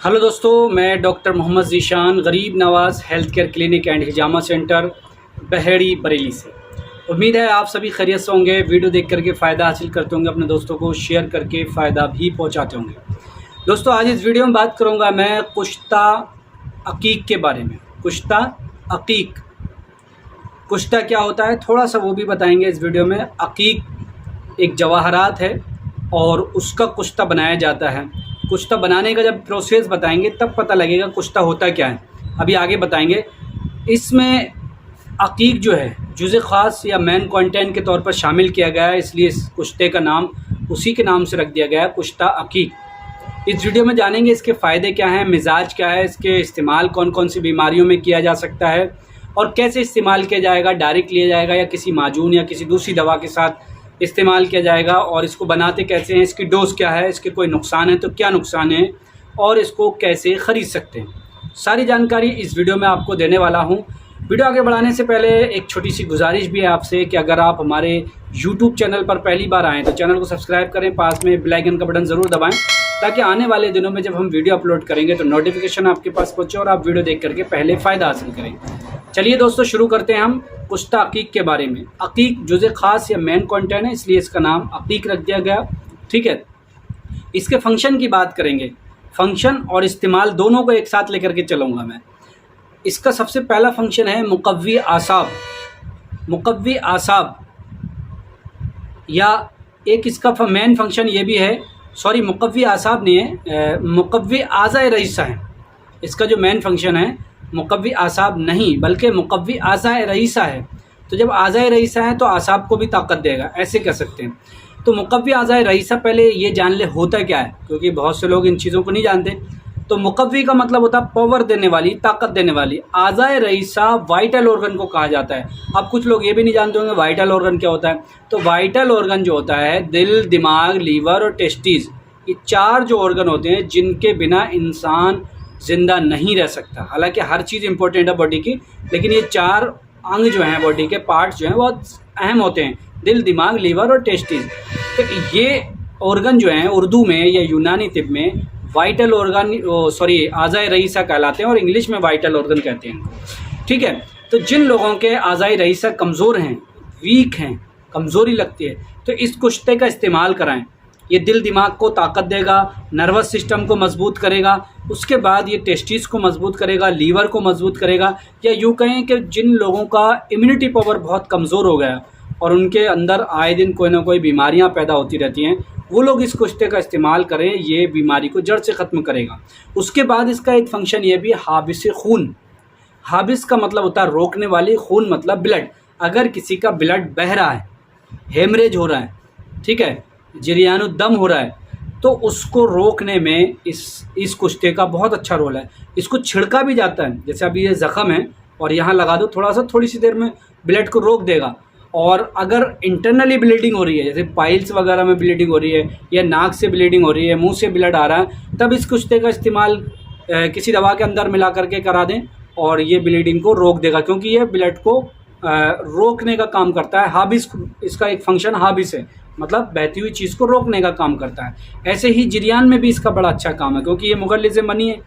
Hello दोस्तों, मैं doctor Mohammad Zeeshan Gharib Nawaz health care clinic and हिजामा सेंटर बहेड़ी बरेली से। उम्मीद है आप सभी खैरियत से होंगे। वीडियो देख करके फ़ायदा हासिल करते होंगे, अपने दोस्तों को शेयर करके फ़ायदा भी पहुंचाते होंगे। दोस्तों, आज इस वीडियो में बात करूंगा मैं कुश्ता अकीक के बारे में। कुश्ता अकीक, कुश्ता क्या होता है थोड़ा सा वो भी बताएंगे इस वीडियो में। अकीक एक जवाहरात है और उसका कुश्ता बनाया जाता है। कुश्ता बनाने का जब प्रोसेस बताएंगे तब पता लगेगा कुश्ता होता क्या है, अभी आगे बताएंगे। इसमें अकीक जो है जुज़े ख़ास या मेन कंटेंट के तौर पर शामिल किया गया है, इसलिए इस कुश्ते का नाम उसी के नाम से रख दिया गया है, कुश्ता अकीक। इस वीडियो में जानेंगे इसके फ़ायदे क्या हैं, मिजाज क्या है, इसके इस्तेमाल कौन कौन सी बीमारियों में किया जा सकता है और कैसे इस्तेमाल किया जाएगा, डायरेक्ट लिया जाएगा या किसी माजून या किसी दूसरी दवा के साथ इस्तेमाल किया जाएगा, और इसको बनाते कैसे हैं, इसकी डोज़ क्या है, इसके कोई नुकसान है तो क्या नुकसान है और इसको कैसे ख़रीद सकते हैं। सारी जानकारी इस वीडियो में आपको देने वाला हूं। वीडियो आगे बढ़ाने से पहले एक छोटी सी गुजारिश भी है आपसे कि अगर आप हमारे YouTube चैनल पर पहली बार आएँ तो चैनल को सब्सक्राइब करें, पास में बेल आइकन का बटन ज़रूर दबाएँ ताकि आने वाले दिनों में जब हम वीडियो अपलोड करेंगे तो नोटिफिकेशन आपके पास पहुँचे और आप वीडियो देख करके पहले फ़ायदा हासिल करें। चलिए दोस्तों, शुरू करते हैं हम कुश्ता अकीक के बारे में। अकीक जुज़े ख़ास या मेन कंटेंट है, इसलिए इसका नाम अकीक रख दिया गया। ठीक है, इसके फंक्शन की बात करेंगे। फंक्शन और इस्तेमाल दोनों को एक साथ लेकर के चलूँगा मैं। इसका सबसे पहला फंक्शन है मुक़व्वी आसाब। मुक़व्वी आसाब या एक इसका मेन फंक्शन ये भी है, सॉरी मुक़व्वी आसाब नहीं है, मुक़व्वी आज़ाए रईसा है। इसका जो मेन फंक्शन है मुक़व्वी आसाब नहीं बल्कि मुक़व्वी आज़ाए रईसा है। तो जब आज़ाए रईसा है तो आसाब को भी ताकत देगा, ऐसे कह सकते हैं। तो मुक़व्वी आज़ाए रईसा पहले ये जान ले होता क्या है, क्योंकि बहुत से लोग इन चीज़ों को नहीं जानते। तो मुक़व्वी का मतलब होता है पावर देने वाली, ताकत देने वाली। आज़ाए रईसा वाइटल ऑर्गन को कहा जाता है। अब कुछ लोग ये भी नहीं जानते होंगे वाइटल ऑर्गन क्या होता है। तो वाइटल ऑर्गन जो होता है दिल, दिमाग, लीवर और टेस्टिस, ये चार जो ऑर्गन होते हैं जिनके बिना इंसान ज़िंदा नहीं रह सकता। हालांकि हर चीज़ इंपॉर्टेंट है बॉडी की, लेकिन ये चार अंग जो हैं, बॉडी के पार्ट्स जो हैं बहुत अहम होते हैं, दिल, दिमाग, लीवर और टेस्टिस। तो ये ऑर्गन जो हैं उर्दू में या यूनानी तिब में वाइटल ऑर्गन, सॉरी आज़ाए रईसा कहलाते हैं और इंग्लिश में वाइटल ऑर्गन कहते हैं। ठीक है, तो जिन लोगों के आज़ाए रईसा कमज़ोर हैं, वीक हैं, कमज़ोरी लगती है, तो इस कुश्ते का इस्तेमाल कराएं। ये दिल दिमाग को ताकत देगा, नर्वस सिस्टम को मजबूत करेगा, उसके बाद ये टेस्टिस को मजबूत करेगा, लीवर को मजबूत करेगा। या यूँ कहें कि जिन लोगों का इम्यूनिटी पावर बहुत कमज़ोर हो गया और उनके अंदर आए दिन कोई ना कोई बीमारियां पैदा होती रहती हैं, वो लोग इस कुश्ते का इस्तेमाल करें, ये बीमारी को जड़ से ख़त्म करेगा। उसके बाद इसका एक फंक्शन ये भी, हाबिस खून। हाबिस का मतलब होता है रोकने वाली, खून मतलब ब्लड। अगर किसी का ब्लड बह रहा है, हेमरेज हो रहा है, ठीक है, जरियानुद्दम हो रहा है, तो उसको रोकने में इस कुश्ते का बहुत अच्छा रोल है। इसको छिड़का भी जाता है, जैसे अभी ये ज़ख़म है और यहाँ लगा दो, थोड़ा सा थोड़ी सी देर में ब्लड को रोक देगा। और अगर इंटरनली ब्लीडिंग हो रही है, जैसे पाइल्स वगैरह में ब्लीडिंग हो रही है या नाक से ब्लीडिंग हो रही है, मुंह से ब्लड आ रहा है, तब इस कुश्ते का इस्तेमाल किसी दवा के अंदर मिला करके करा दें और ये ब्लीडिंग को रोक देगा, क्योंकि ये ब्लड को रोकने का काम करता है। हाबिस, इसका एक फंक्शन हाबिस है, मतलब बहती हुई चीज़ को रोकने का काम करता है। ऐसे ही जरियान में भी इसका बड़ा अच्छा काम है, क्योंकि ये मुगल्लिज़ मनी है।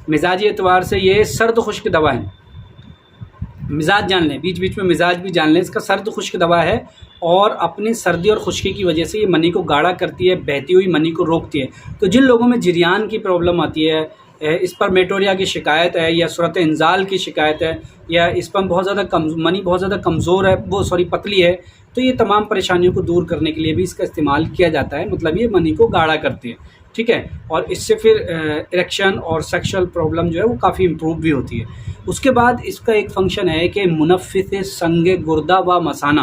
मिजाजी एतबार से ये सर्द खुश्क दवा है। मिजाज जान लें, बीच बीच में मिजाज भी जान लें। इसका सर्द खुश्क दवा है और अपनी सर्दी और खुश्की की वजह से ये मनी को गाढ़ा करती है, बहती हुई मनी को रोकती है। तो जिन लोगों में जरियान की प्रॉब्लम आती है, स्पर्मेटोरिया की शिकायत है या सूरत इंजाल की शिकायत है, या स्पर्म बहुत ज़्यादा मनी बहुत ज़्यादा कमज़ोर है, वो सॉरी पतली है, तो ये तमाम परेशानियों को दूर करने के लिए भी इसका इस्तेमाल किया जाता है। मतलब ये मनी को गाढ़ा करती है, ठीक है, और इससे फिर इरेक्शन और सेक्सुअल प्रॉब्लम जो है वो काफ़ी इम्प्रूव भी होती है। उसके बाद इसका एक फंक्शन है कि मुनफ़्फ़िस संग गुर्दा व मसाना।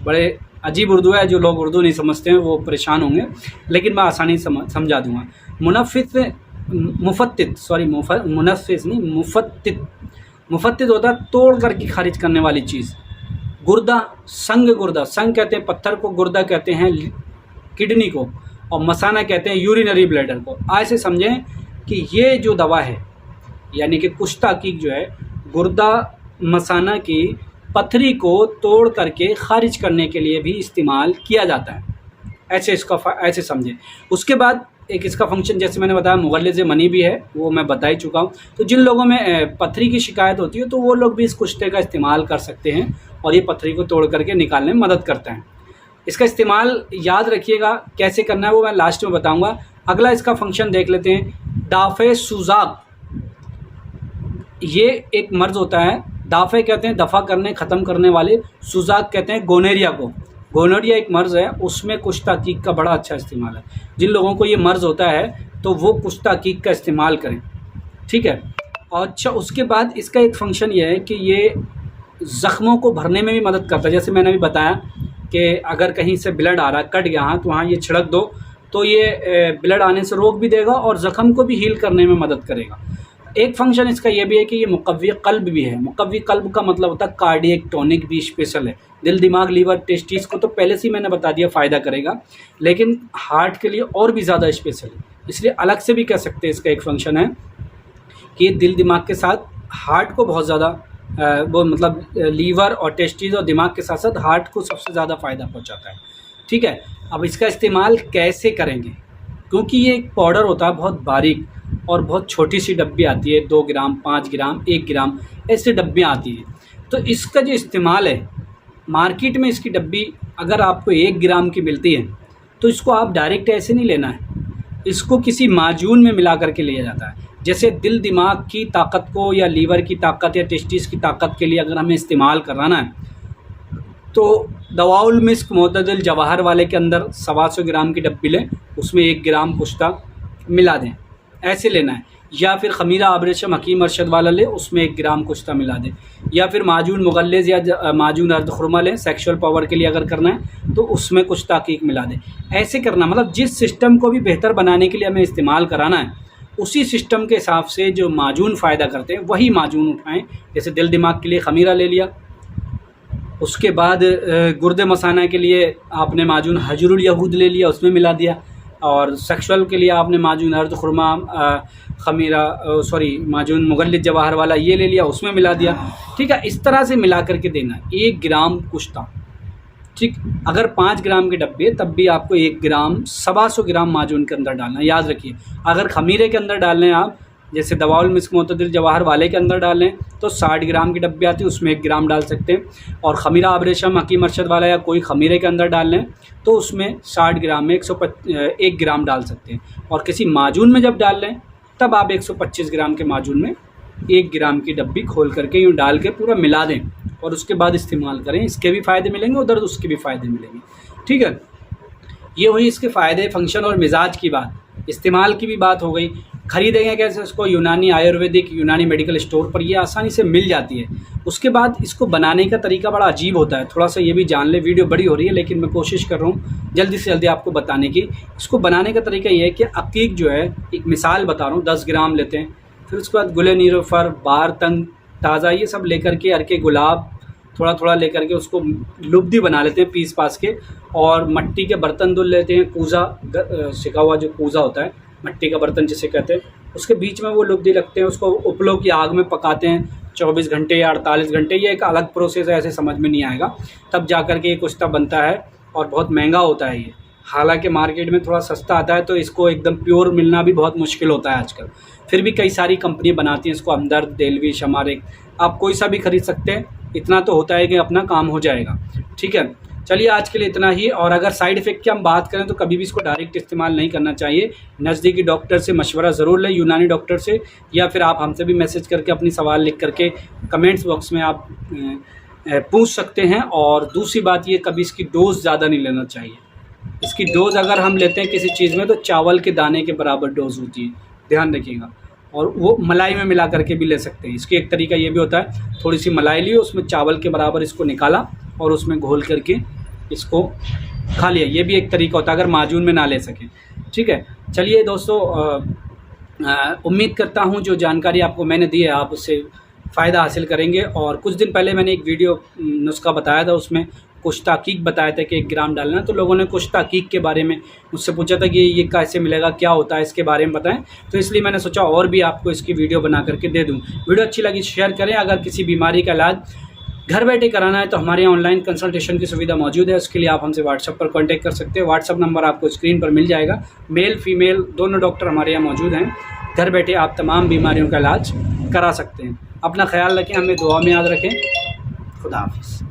बड़े अजीब उर्दू है, जो लोग उर्दू नहीं समझते हैं वो परेशान होंगे, लेकिन मैं आसानी से समझा दूँगा। मुनफ़्फ़िस, मुफ़त्तित, सॉरी मुनफ़्फ़िस नहीं, मुफ़त्तित। मुफ़त्तित होता है तोड़ करके खारिज करने वाली चीज़। गुर्दा, संग गुर्दा, संग कहते हैं पत्थर को, गुर्दा कहते हैं किडनी को, और मसाना कहते हैं यूरिनरी ब्लैडर को। ऐसे समझें कि ये जो दवा है, यानी कि कुश्ता अकीक जो है, गुर्दा मसाना की पथरी को तोड़ करके खारिज करने के लिए भी इस्तेमाल किया जाता है। ऐसे इसका ऐसे समझें। उसके बाद एक इसका फंक्शन जैसे मैंने बताया मुगल्लिज़ मनी भी है, वो मैं बता ही चुका हूँ। तो जिन लोगों में पथरी की शिकायत होती है तो वो लोग भी इस कुश्ते का इस्तेमाल कर सकते हैं और ये पथरी को तोड़ करके निकालने में मदद करता है। इसका इस्तेमाल याद रखिएगा कैसे करना है वो मैं लास्ट में बताऊँगा। अगला इसका फंक्शन देख लेते हैं, दाफ़े सुजाक। ये एक मर्ज़ होता है, दाफ़े कहते हैं दफ़ा करने ख़त्म करने वाले, सुजाक कहते हैं गोनेरिया को। गोनोरिया एक मर्ज़ है, उसमें कुछ तहकीक का बड़ा अच्छा इस्तेमाल है। जिन लोगों को ये मर्ज़ होता है तो वो कुछ तहकीक का इस्तेमाल करें, ठीक है। और अच्छा, उसके बाद इसका एक फ़ंक्शन ये है कि ये ज़ख्मों को भरने में भी मदद करता है। जैसे मैंने अभी बताया कि अगर कहीं से ब्लड आ रहा है, कट गया तो वहाँ ये छिड़क दो तो ये ब्लड आने से रोक भी देगा और ज़ख्म को भी हील करने में मदद करेगा। एक फंक्शन इसका ये भी है कि ये मुक़व्वी क़ल्ब भी है। मुक़व्वी क़ल्ब का मतलब होता है कार्डियक टॉनिक भी स्पेशल है। दिल, दिमाग, लीवर, टेस्टिस को तो पहले से ही मैंने बता दिया फ़ायदा करेगा, लेकिन हार्ट के लिए और भी ज़्यादा स्पेशल है, इसलिए अलग से भी कह सकते हैं। इसका एक फंक्शन है कि दिल दिमाग के साथ हार्ट को बहुत ज़्यादा वो मतलब लीवर और टेस्टिस और दिमाग के साथ साथ हार्ट को सबसे ज़्यादा फ़ायदा पहुँचाता है, ठीक है। अब इसका इस्तेमाल कैसे करेंगे, क्योंकि ये एक पाउडर होता है बहुत बारीक और बहुत छोटी सी डब्बी आती है, 2 ग्राम, 5 ग्राम, 1 ग्राम ऐसे डब्बियाँ आती हैं। तो इसका जो इस्तेमाल है, मार्केट में इसकी डब्बी अगर आपको 1 ग्राम की मिलती है तो इसको आप डायरेक्ट ऐसे नहीं लेना है, इसको किसी माजून में मिला करके लिया जाता है। जैसे दिल दिमाग की ताकत को या लीवर की ताकत या टेस्टिस की ताकत के लिए अगर हमें इस्तेमाल कराना है तो दवाउल मिस्क मोतदिल जवाहर वाले के अंदर 125 ग्राम की डब्बी लें, उसमें 1 ग्राम कुश्ता मिला दें, ऐसे लेना है। या फिर खमीरा आबरेशम हकीम अरशद वाला ले, उसमें 1 ग्राम कुश्ता मिला दें। या फिर माजून मुगल्लिज़ या माजून अर्द खुरमा लें, सेक्शुअल पावर के लिए अगर करना है तो उसमें कुछ ताकीक मिला दें। ऐसे करना मतलब जिस सिस्टम को भी बेहतर बनाने के लिए हमें इस्तेमाल कराना है उसी सिस्टम के हिसाब से जो माजून फ़ायदा करते हैं वही माजून उठाएँ। जैसे दिल दिमाग के लिए खमीरा ले लिया, उसके बाद गुर्दे मसाना के लिए आपने माजून हजरुल यहूद ले लिया, उसमें मिला दिया। और सेक्सुअल के लिए आपने माजून अर्द खुरमा खमीरा माजून मुगल्लिज़ जवाहर वाला ये ले लिया, उसमें मिला दिया, ठीक है। इस तरह से मिला करके देना 1 ग्राम कुश्ता, ठीक। अगर 5 ग्राम के डब्बे है तब भी आपको 1 ग्राम 125 ग्राम माजून के अंदर डालना, याद रखिए। अगर खमीरे के अंदर डालने हैं आप, जैसे दवाउल मिस्क मोतदिल जवाहर वाले के अंदर डालें तो 60 ग्राम की डब्बी आती है, उसमें 1 ग्राम डाल सकते हैं। और खमीरा आबरेशम हकीम अरशद वाला या कोई खमीरे के अंदर डाल लें तो उसमें 60 ग्राम में 1 ग्राम डाल सकते हैं। और किसी माजून में जब डाल लें तब आप 125 ग्राम के माजून में 1 ग्राम की डब्बी खोल करके यूँ डाल के पूरा मिला दें और उसके बाद इस्तेमाल करें। इसके भी फ़ायदे मिलेंगे, उधर उसके भी फ़ायदे मिलेंगे, ठीक है। ये हुई इसके फ़ायदे, फंक्शन और मिजाज की बात। इस्तेमाल की भी बात हो गई। ख़रीदेंगे कैसे इसको, यूनानी आयुर्वेदिक यूनानी मेडिकल स्टोर पर ये आसानी से मिल जाती है। उसके बाद इसको बनाने का तरीका बड़ा अजीब होता है, थोड़ा सा ये भी जान ले। वीडियो बड़ी हो रही है लेकिन मैं कोशिश कर रहा हूँ जल्दी से जल्दी आपको बताने की। इसको बनाने का तरीका ये है कि अकीक जो है, एक मिसाल बता रहा हूँ, 10 ग्राम लेते हैं, फिर उसके बाद गुले नीलोफर, बार तंग, ताज़ा, ये सब लेकर के, अर्के गुलाब थोड़ा थोड़ा लेकर के उसको लुब्दी बना लेते हैं पीस पास के। और मिट्टी के बर्तन धुल लेते हैं, कूज़ा, सिका हुआ जो कूज़ा होता है, मिट्टी का बर्तन जिसे कहते हैं, उसके बीच में वो लुब्दी लगते हैं। उसको उपलों की आग में पकाते हैं 24 घंटे या 48 घंटे। ये एक अलग प्रोसेस है, ऐसे समझ में नहीं आएगा, तब जा कर के ये कुश्ता बनता है और बहुत महंगा होता है ये। हालांकि मार्केट में थोड़ा सस्ता आता है तो इसको एकदम प्योर मिलना भी बहुत मुश्किल होता है आजकल। फिर भी कई सारी कंपनी बनाती हैं इसको, हमदर्द, देलवी, शमारिक, आप कोई सा भी ख़रीद सकते हैं। इतना तो होता है कि अपना काम हो जाएगा, ठीक है। चलिए आज के लिए इतना ही। और अगर साइड इफ़ेक्ट की हम बात करें तो कभी भी इसको डायरेक्ट इस्तेमाल नहीं करना चाहिए। नज़दीकी डॉक्टर से मशवरा ज़रूर लें, यूनानी डॉक्टर से, या फिर आप हमसे भी मैसेज करके अपनी सवाल लिख करके कमेंट्स बॉक्स में आप पूछ सकते हैं। और दूसरी बात ये, कभी इसकी डोज़ ज़्यादा नहीं लेना चाहिए। इसकी डोज़ अगर हम लेते हैं किसी चीज़ में तो चावल के दाने के बराबर डोज़ होती है, ध्यान रखिएगा। और वो मलाई में मिला करके भी ले सकते हैं। इसकी एक तरीका ये भी होता है, थोड़ी सी मलाई ली, उसमें चावल के बराबर इसको निकाला और उसमें घोल करके इसको खा लिया, ये भी एक तरीका होता है अगर माजून में ना ले सकें, ठीक है। चलिए दोस्तों, उम्मीद करता हूँ जो जानकारी आपको मैंने दी है आप उससे फ़ायदा हासिल करेंगे। और कुछ दिन पहले मैंने एक वीडियो नुस्खा बताया था, उसमें कुछ ताकीक बताया था कि 1 ग्राम डालना है, तो लोगों ने कुछ ताकीक के बारे में मुझसे पूछा था कि ये कैसे मिलेगा, क्या होता है, इसके बारे में बताएं। तो इसलिए मैंने सोचा और भी आपको इसकी वीडियो बना करके दे दूं। वीडियो अच्छी लगी शेयर करें। अगर किसी बीमारी का इलाज घर बैठे कराना है तो हमारे यहाँ ऑनलाइन कंसल्टेशन की सुविधा मौजूद है। उसके लिए आप हमसे व्हाट्सएप पर कांटेक्ट कर सकते हैं। व्हाट्सएप नंबर आपको स्क्रीन पर मिल जाएगा। मेल फीमेल दोनों डॉक्टर हमारे यहाँ मौजूद हैं। घर बैठे आप तमाम बीमारियों का इलाज करा सकते हैं। अपना ख्याल रखें, हमें दुआ में याद रखें। खुदा हाफिज़।